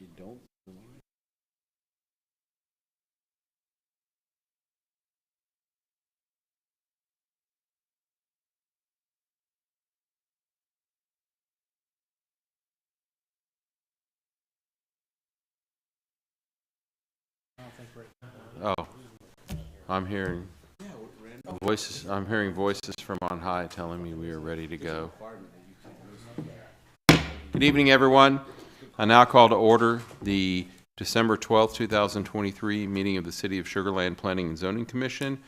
You don't? Oh, I'm hearing voices. I'm hearing voices from on high telling me we are ready to go. Good evening, everyone. I now call to order the December 12th, 2023 meeting of the City of Sugar Land Planning and Zoning Commission.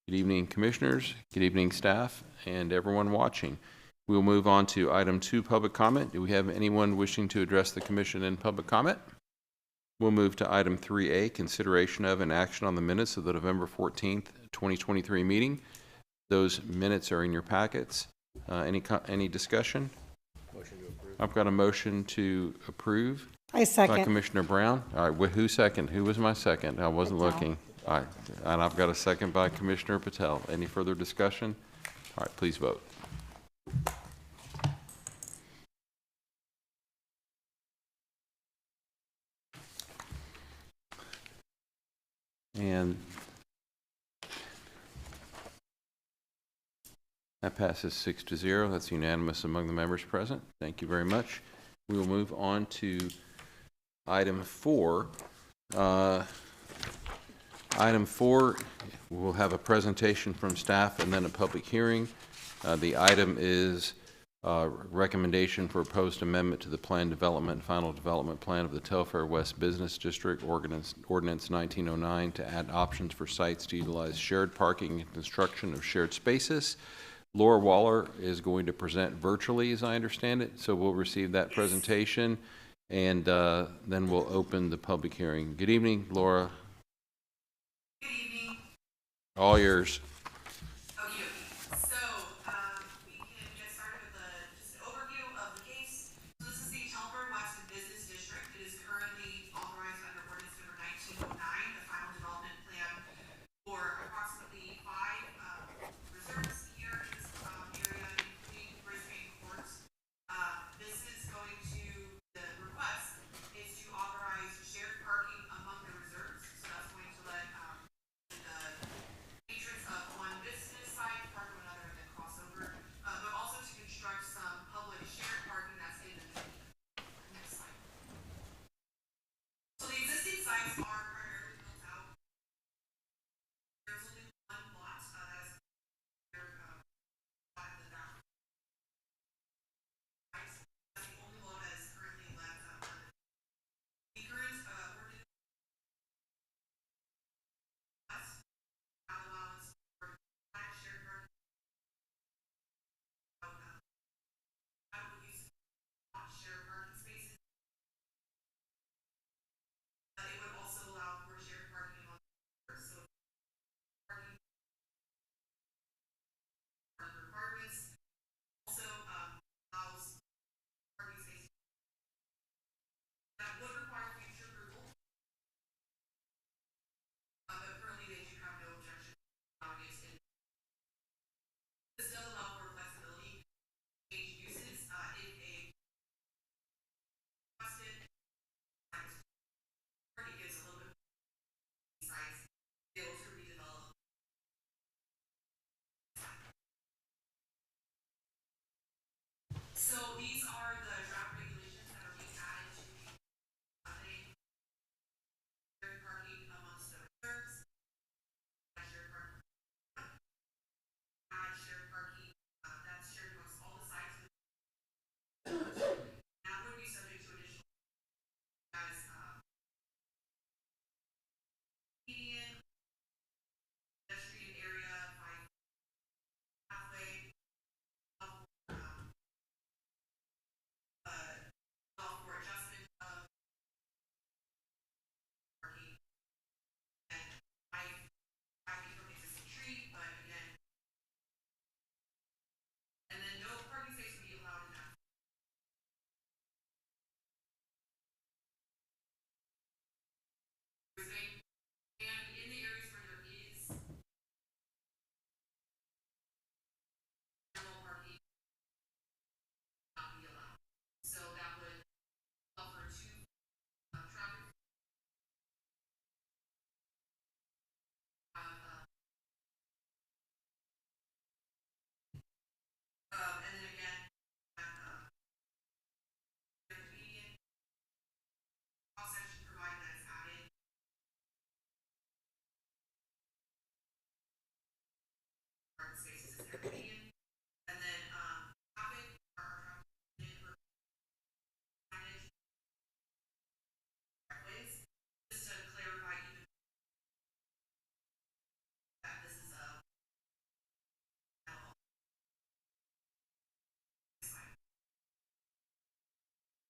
Good evening, commissioners. Good evening, staff, and everyone watching. We will move on to item 2, public comment. Do we have anyone wishing to address the commission in public comment? We'll move to item 3A, consideration of and action on the minutes of the November 14th, 2023 meeting. Those minutes are in your packets. Any discussion? Motion to approve. I've got a motion to approve. I second. By Commissioner Brown. All right, who second? Who was my second? I wasn't looking. All right, and I've got a second by Commissioner Patel. Any further discussion? All right, please vote. And that passes 6-0. That's unanimous among the members present. Thank you very much. We will move on to item 4. Item 4, we'll have a presentation from staff and then a public hearing. The item is recommendation for proposed amendment to the plan development, final development plan of the Telfair West Business District, Ordinance 1909, to add options for sites to utilize shared parking and construction of shared spaces. Laura Waller is going to present virtually, as I understand it, so we'll receive that presentation, and then we'll open the public hearing. Good evening, Laura. Good evening. All yours. Okay. So we can get started with just an overview of the case. So this is the Telfair West Business District. It is currently authorized under ordinance number 1909, the final development plan for approximately 5 reserves here in this area, including Brisbane Courts. This is going to, the request is to authorize shared parking among the reserves. So that's going to let the patrons of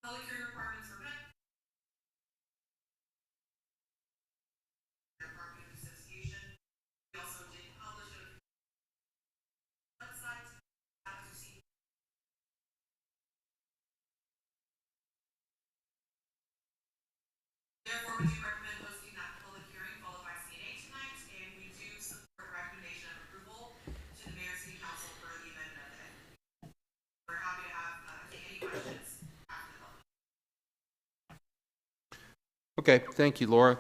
Public hearing requirements are met. Department of Association. We also did publish it on the website. That was received. Therefore, we do recommend posting that public hearing followed by CNA tonight, and we do support recommendation of approval to the mayor and city council for the amendment of the FDP. We're happy to have take any questions after the public. Okay, thank you, Laura.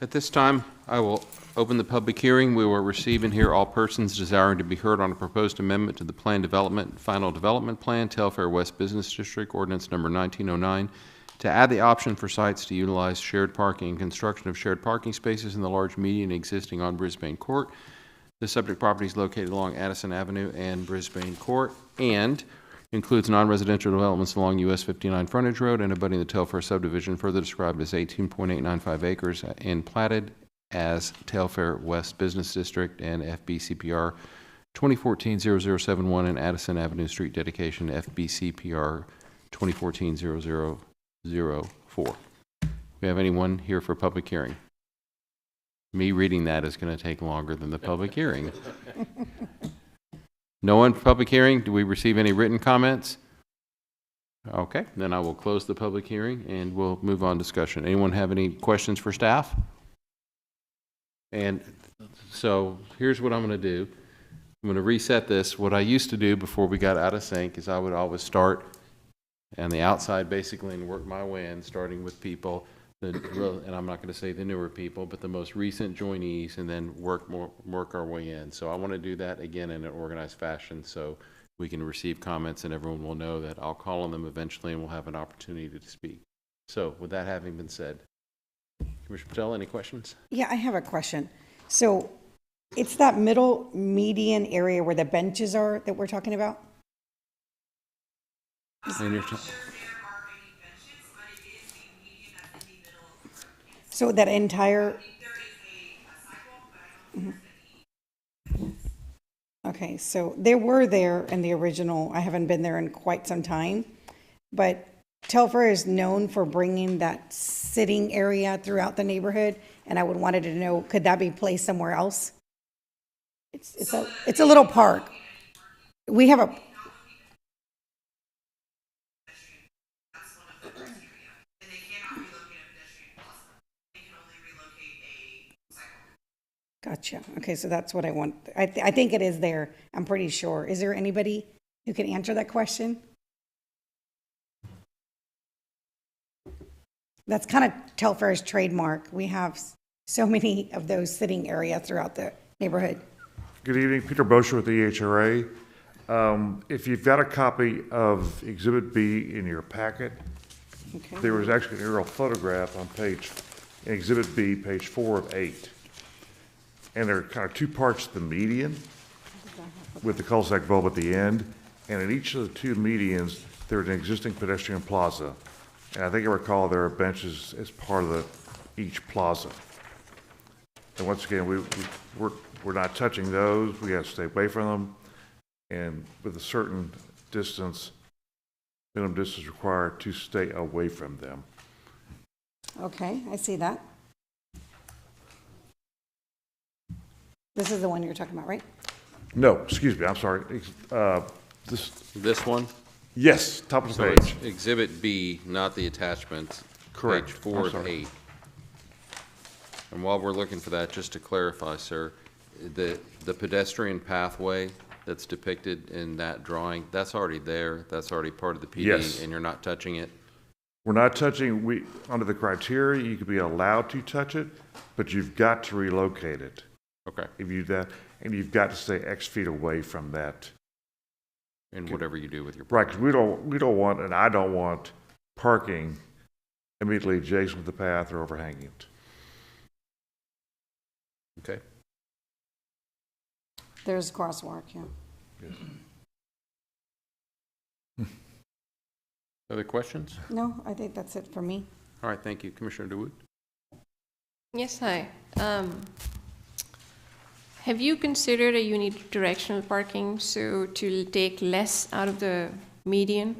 At this time, I will open the public hearing. We will receive and hear all persons desiring to be heard on a proposed amendment to the Plan Development, Final Development Plan, Telfair West Business District, Ordinance Number 1909, to add the option for sites to utilize shared parking and construction of shared parking spaces in the large median existing on Brisbane Court. The subject property is located along Addison Avenue and Brisbane Court, and includes non-residential developments along US 59 frontage road and abutting the Telfair subdivision, further described as 18.895 acres and platted as Telfair West Business District and FBCPR 2014-0071 and Addison Avenue Street dedication FBCPR 2014-0004. We have anyone here for public hearing? Me reading that is going to take longer than the public hearing. No one for public hearing? Do we receive any written comments? Okay, then I will close the public hearing and we'll move on to discussion. Anyone have any questions for staff? And so here's what I'm going to do. I'm going to reset this. What I used to do before we got out of sync is I would always start on the outside basically and work my way in, starting with people, and I'm not going to say the newer people, but the most recent joinees, and then work our way in. So I want to do that again in an organized fashion so we can receive comments and everyone will know that I'll call on them eventually and we'll have an opportunity to speak. So with that having been said, Commissioner Patel, any questions? Yeah, I have a question. So it's that middle median area where the benches are that we're talking about? And you're I'm not sure if there are any benches, but it is the median that's in the middle of the park. So that entire, There is a sidewalk, but I don't think there's any. okay, so they were there in the original, I haven't been there in quite some time, but Telfair is known for bringing that sitting area throughout the neighborhood, and I would wanted to know, could that be placed somewhere else? It's a little park. We have a, That's one of the criteria. And they cannot relocate a pedestrian plaza. They can only relocate a sidewalk. gotcha. Okay, so that's what I want. I think it is there. I'm pretty sure. Is there anybody who can answer that question? That's kind of Telfair's trademark. We have so many of those sitting area throughout the neighborhood. Good evening, Peter Bosher with the EHRA. If you've got a copy of Exhibit B in your packet, Okay. there was actually an aerial photograph on in Exhibit B, page 4 of 8. And there are kind of two parts to the median with the cul-de-sac bulb at the end. And in each of the two medians, there's an existing pedestrian plaza. And I think I recall there are benches as part of each plaza. And once again, we're not touching those. We have to stay away from them. And with a certain distance, minimum distance required to stay away from them. Okay, I see that. This is the one you're talking about, right? No, excuse me, I'm sorry. This one? Yes, top of the So page. it's Exhibit B, not the attachment. Correct. Page 4 I'm of sorry. 8. And while we're looking for that, just to clarify, sir, the pedestrian pathway that's depicted in that drawing, that's already there, that's already part of the PD, Yes. and you're not touching it? We're not touching, under the criteria, you could be allowed to touch it, but you've got to relocate it. Okay, If you that, and you've got to stay X feet away from that. and whatever you do with your. Right, because we don't want, and I don't want parking immediately adjacent to the path or overhanging it. Okay. There's a crosswalk, yeah. Other questions? No, I think that's it for me. All right, thank you. Commissioner DeWood? Yes, hi. Have you considered a unidirectional parking, so to take less out of the median?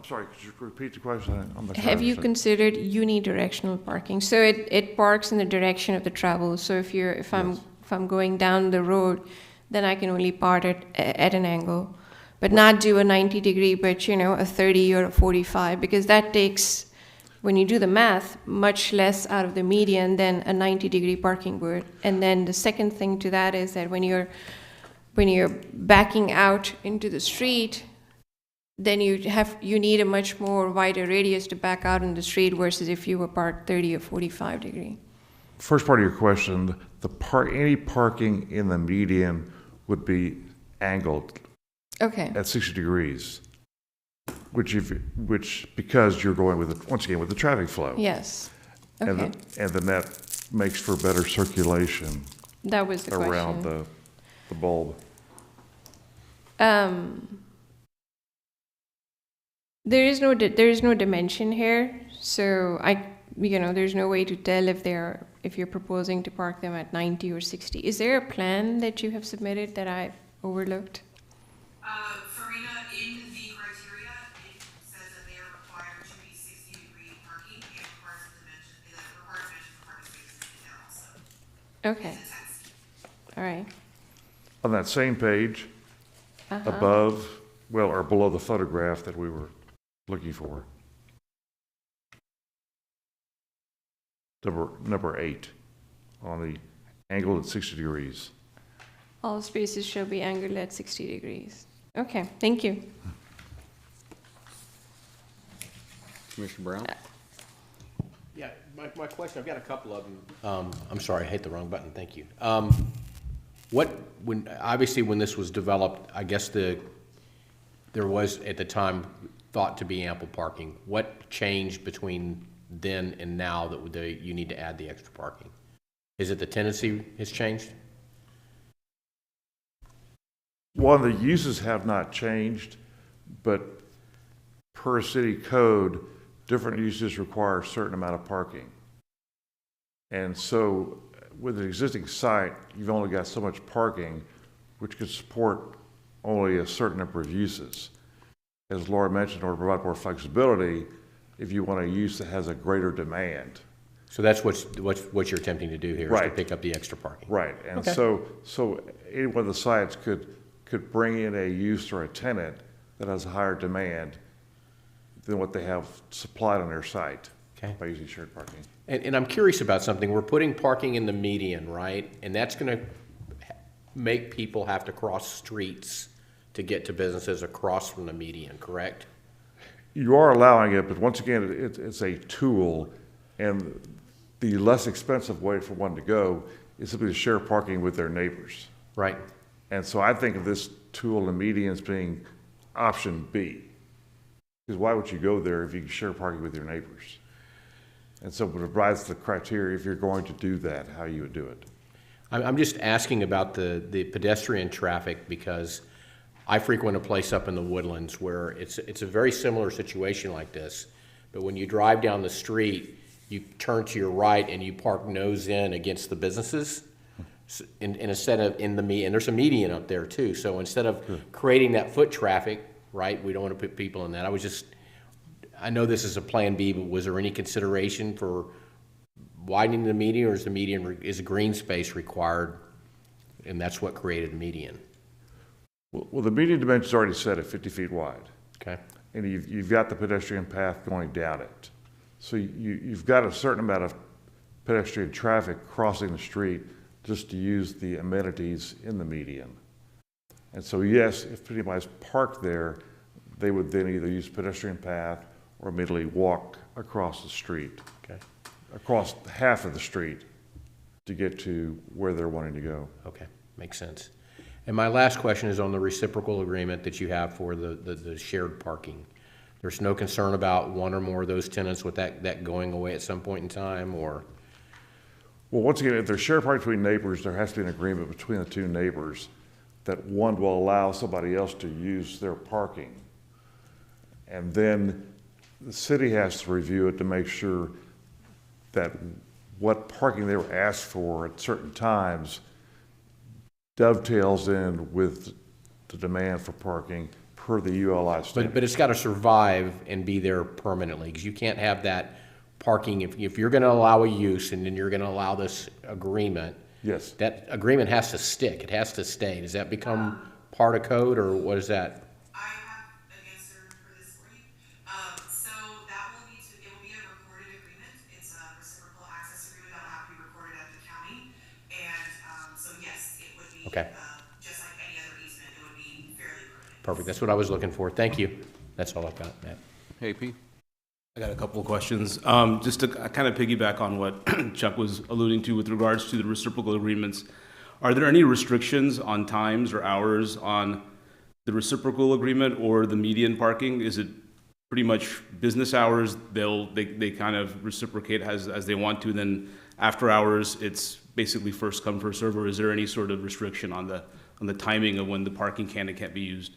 I'm sorry, could you repeat the question? I'm not sure I Have you understood. considered unidirectional parking? So it parks in the direction of the travel. So if I'm going down the road, then I can only park at an angle, but not do a 90-degree, but a 30 or a 45, because that takes, when you do the math, much less out of the median than a 90-degree parking would. And then the second thing to that is that when you're backing out into the street, then you need a much more wider radius to back out in the street versus if you were parked 30 or 45 degree. First part of your question, any parking in the median would be angled Okay. at 60 degrees, which because you're going once again with the traffic flow. Yes. And, Okay. and then that makes for better circulation That was the around question. the bulb. There is no dimension here, so there's no way to tell if you're proposing to park them at 90 or 60. Is there a plan that you have submitted that I overlooked? Farina, in the criteria, it says that they are required to be 60-degree parking. It requires a dimension, it requires dimension for parking spaces in there also. Okay. It's a text. All right. On that same page, above, or below the photograph that we were looking for. Number 8, on the angle at 60 degrees. All spaces shall be angled at 60 degrees. Okay, thank you. Commissioner Brown? Yeah, my question, I've got a couple of them. I'm sorry, I hit the wrong button, thank you. Obviously, when this was developed, I guess there was, at the time, thought to be ample parking. What changed between then and now that you need to add the extra parking? Is it the tendency has changed? One, the uses have not changed, but per city code, different uses require a certain amount of parking. And so with an existing site, you've only got so much parking, which could support only a certain number of uses. As Laura mentioned, or provide more flexibility if you want a use that has a greater demand. So that's what you're attempting to do here, is to Right. pick up the extra parking? Right, and Okay. so any one of the sites could bring in a use or a tenant that has a higher demand than what they have supplied on their site. Okay. By using shared parking. And I'm curious about something. We're putting parking in the median, right? And that's going to make people have to cross streets to get to businesses across from the median, correct? You are allowing it, but once again, it's a tool, and the less expensive way for one to go is simply to share parking with their neighbors. Right. And so I think of this tool in medians being option B. Because why would you go there if you can share parking with your neighbors? And so it provides the criteria, if you're going to do that, how you would do it. I'm just asking about the pedestrian traffic because I frequent a place up in the Woodlands where it's a very similar situation like this. But when you drive down the street, you turn to your right and you park nose in against the businesses. And instead of and there's a median up there too. So instead of creating that foot traffic, right, we don't want to put people in that. I know this is a plan B, but was there any consideration for widening the median, or is a green space required, and that's what created a median? Well, the median dimension is already set at 50 feet wide. Okay. And you've got the pedestrian path going down it. So you've got a certain amount of pedestrian traffic crossing the street just to use the amenities in the median. And so yes, if anybody's parked there, they would then either use pedestrian path or immediately walk across the street, Okay. across half of the street to get to where they're wanting to go. Okay. Makes sense. And my last question is on the reciprocal agreement that you have for the shared parking. There's no concern about one or more of those tenants with that going away at some point in time, or? Well, once again, if there's shared parking between neighbors, there has to be an agreement between the two neighbors that one will allow somebody else to use their parking. And then the city has to review it to make sure that what parking they were asked for at certain times dovetails in with the demand for parking per the ULI standard. But it's got to survive and be there permanently, because you can't have that parking, if you're going to allow a use and then you're going to allow this agreement, Yes. that agreement has to stick, it has to stay. Does that become part of code, or what is that? I have an answer for this for you. So that will need to, it will be a recorded agreement. It's a reciprocal access agreement that will have to be recorded at the county. And, so yes, it would be, Okay. Just like any other easement, it would be fairly permanent. Perfect, that's what I was looking for. Thank you. That's all I've got, Matt. Hey, Pete? I got a couple of questions. Just to kind of piggyback on what Chuck was alluding to with regards to the reciprocal agreements, are there any restrictions on times or hours on the reciprocal agreement or the median parking? Is it pretty much business hours, they kind of reciprocate as they want to, then after hours, it's basically first come, first serve, or is there any sort of restriction on the timing of when the parking can and can't be used?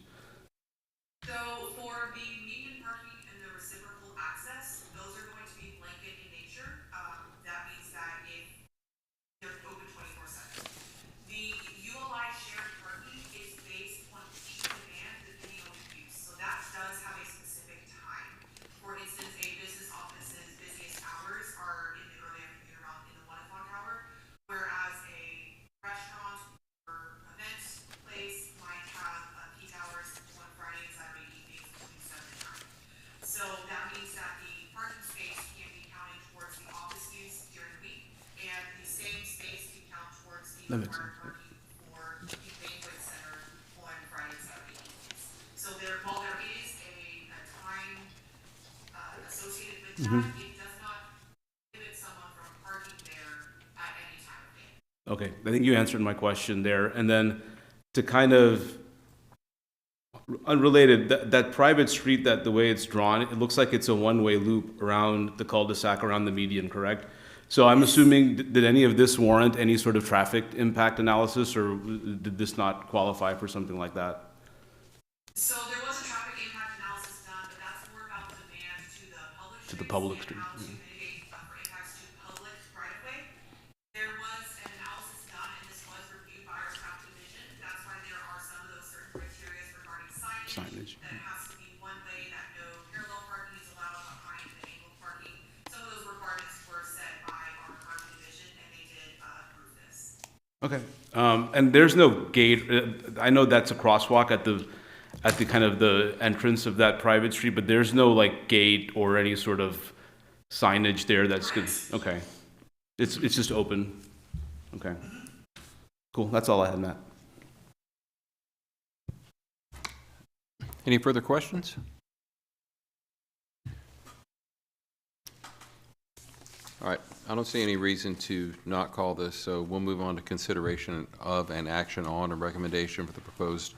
So for the median parking and the reciprocal access, those are going to be blanket in nature. That means that if they're open 24/7. The ULI shared parking is based on peak demand depending on the use. So that does have a specific time. For instance, a business office's busiest hours are in the early afternoon around in the 1 o'clock hour, whereas a restaurant or event place might have peak hours on Friday and Saturday evenings between 7 and 9. So that means that the parking space can be counted towards the office use during the week, and the same space can count towards the required parking for the banquet center on Friday and Saturday evenings. So while there is a time associated with that, it does not prohibit someone from parking there at any time of day. Okay, I think you answered my question there. And then to kind of, unrelated, that private street, that the way it's drawn, it looks like it's a one-way loop around the cul-de-sac, around the median, correct? So I'm assuming, did any of this warrant any sort of traffic impact analysis, or did this not qualify for something like that? So there was a traffic impact analysis done, but that's more about the demand to the public To the streets public and street, how to mitigate for impacts to public right of way. There was an analysis done, and this was reviewed by our traffic division. That's why there are some of those certain criteria regarding signage. That it has to be one way, that no parallel parking is allowed behind the angled parking. Some of those requirements were set by our parking division, and they did approve this. Okay, and there's no gate, I know that's a crosswalk at the kind of the entrance of that private street, but there's no like gate or any sort of signage there that's good, okay. It's just open, okay. Cool, that's all I had, Matt. Any further questions? All right, I don't see any reason to not call this, so we'll move on to consideration of and action on a recommendation for the proposed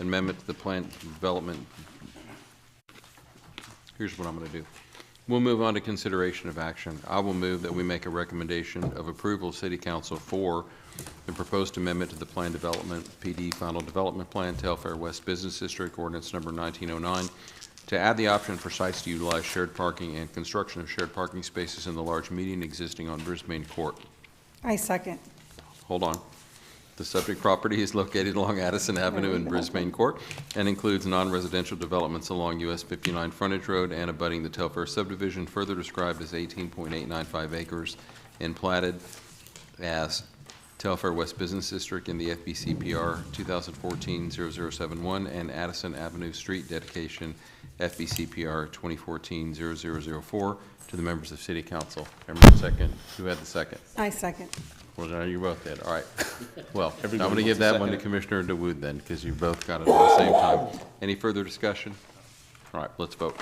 amendment to the plan development. Here's what I'm going to do. We'll move on to consideration of action. I will move that we make a recommendation of approval of City Council for the proposed amendment to the Plan Development, PD Final Development Plan, Telfair West Business District, Ordinance Number 1909, to add the option for sites to utilize shared parking and construction of shared parking spaces in the large median existing on Brisbane Court. I second. Hold on. The subject property is located along Addison Avenue in Brisbane Court and includes non-residential developments along US 59 frontage road and abutting the Telfair subdivision, further described as 18.895 acres and platted as Telfair West Business District in the FBCPR 2014-0071 and Addison Avenue Street dedication FBCPR 2014-0004 to the members of City Council. Member second. Who had the second? I second. Well, no, you both did. All right. Well, I'm going to wants give a that one to second. Commissioner DeWood then, because you both got it at the same time. Any further discussion? All right, let's vote.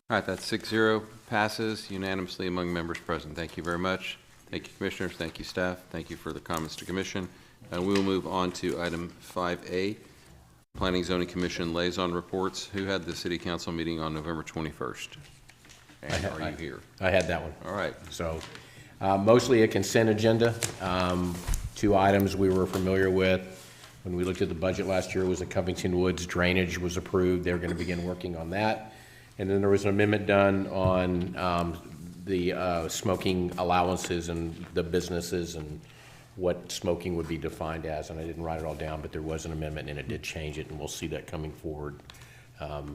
All right, that's 6-0, passes unanimously among members present. Thank you very much. Thank you, Commissioners. Thank you, staff. Thank you for the comments to Commission. And we will move on to item 5A, Planning Zoning Commission Liaison Reports. Who had the City Council meeting on November 21st? And are you here? I had that one. All right. So, mostly a consent agenda. Two items we were familiar with when we looked at the budget last year was the Covington Woods drainage was approved. They're going to begin working on that. And then there was an amendment done on the smoking allowances and the businesses and what smoking would be defined as, and I didn't write it all down, but there was an amendment and it did change it, and we'll see that coming forward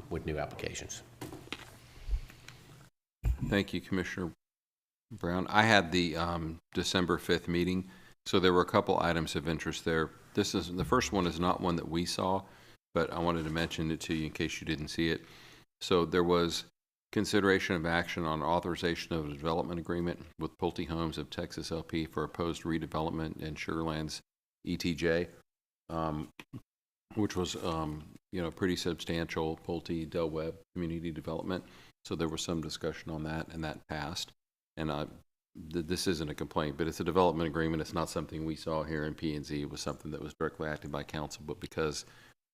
with new applications. Thank you, Commissioner Brown. I had the December 5th meeting, so there were a couple items of interest there. The first one is not one that we saw, but I wanted to mention it to you in case you didn't see it. So there was consideration of action on authorization of a development agreement with Pulte Homes of Texas LP for proposed redevelopment in Sugar Land's ETJ, which was pretty substantial Pulte Del Webb community development. So there was some discussion on that, and that passed. And this isn't a complaint, but it's a development agreement. It's not something we saw here in P&Z. It was something that was directly acted by council, but because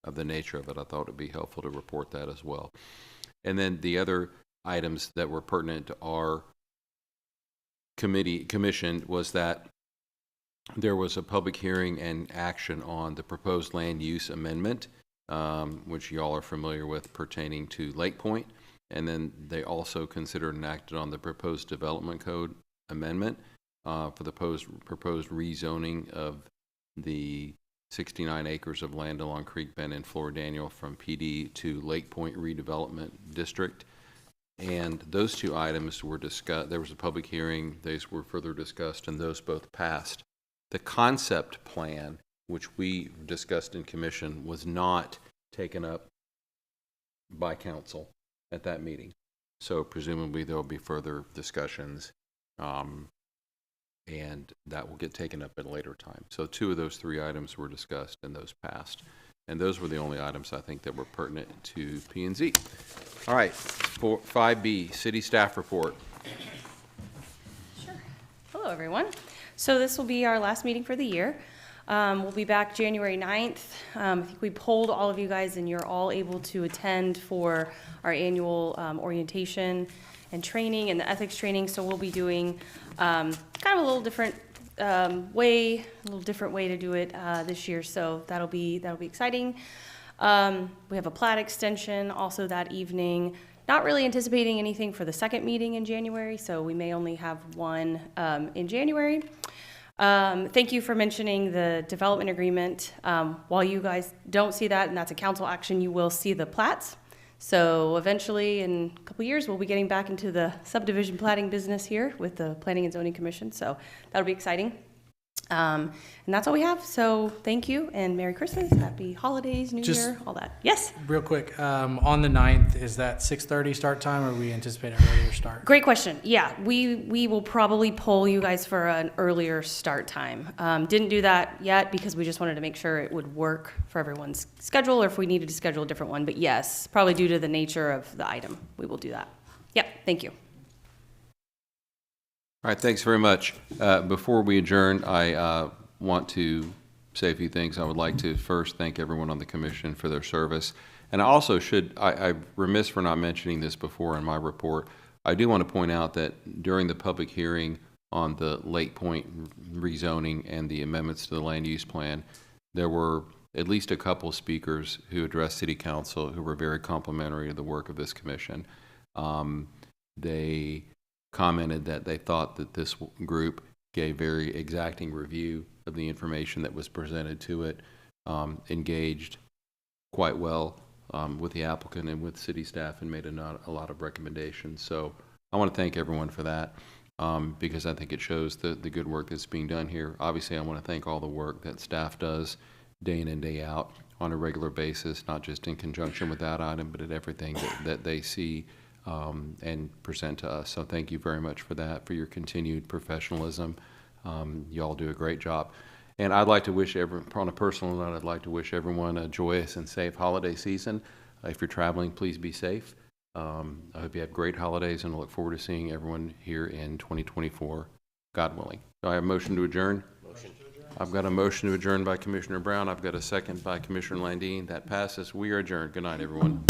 of the nature of it, I thought it'd be helpful to report that as well. And then the other items that were pertinent to our commission was that there was a public hearing and action on the proposed land use amendment, which y'all are familiar with, pertaining to Lake Point. And then they also considered and acted on the proposed development code amendment for the proposed rezoning of the 69 acres of land along Creek Bend and Flora Daniel from PD to Lake Point Redevelopment District. And those two items were discussed. There was a public hearing. These were further discussed, and those both passed. The concept plan, which we discussed in commission, was not taken up by council at that meeting. So presumably there will be further discussions, and that will get taken up at a later time. So two of those three items were discussed, and those passed. And those were the only items I think that were pertinent to P&Z. All right, 5B, City Staff Report. Sure. Hello, everyone. So this will be our last meeting for the year. We'll be back January 9th. I think we polled all of you guys, and you're all able to attend for our annual orientation and training and the ethics training. So we'll be doing kind of a little different way to do it this year. So that'll be exciting. We have a plat extension also that evening. Not really anticipating anything for the second meeting in January, so we may only have one in January. Thank you for mentioning the development agreement. While you guys don't see that, and that's a council action, you will see the plats. So eventually, in a couple years, we'll be getting back into the subdivision platting business here with the Planning and Zoning Commission. So that'll be exciting. And that's all we have. So thank you, and Merry Christmas, Happy Holidays, New Year, all that. Yes? Real quick, on the 9th, is that 6:30 start time, or we anticipate an earlier start? Great question. Yeah, we will probably poll you guys for an earlier start time. Didn't do that yet because we just wanted to make sure it would work for everyone's schedule, or if we needed to schedule a different one. But yes, probably due to the nature of the item, we will do that. Yep, thank you. All right, thanks very much. Before we adjourn, I want to say a few things. I would like to first thank everyone on the commission for their service. And I also I'm remiss for not mentioning this before in my report. I do want to point out that during the public hearing on the Lake Point rezoning and the amendments to the land use plan, there were at least a couple speakers who addressed City Council who were very complimentary of the work of this commission. They commented that they thought that this group gave very exacting review of the information that was presented to it, engaged quite well with the applicant and with city staff, and made a lot of recommendations. So I want to thank everyone for that, because I think it shows the good work that's being done here. Obviously, I want to thank all the work that staff does day in and day out on a regular basis, not just in conjunction with that item, but at everything that they see and present to us. So thank you very much for that, for your continued professionalism. You all do a great job. And I'd like to wish on a personal note, I'd like to wish everyone a joyous and safe holiday season. If you're traveling, please be safe. I hope you have great holidays, and I look forward to seeing everyone here in 2024, God willing. Do I have a motion to adjourn? Motion. I've got a motion to adjourn by Commissioner Brown. I've got a second by Commissioner Landine. That passes. We are adjourned. Good night, everyone.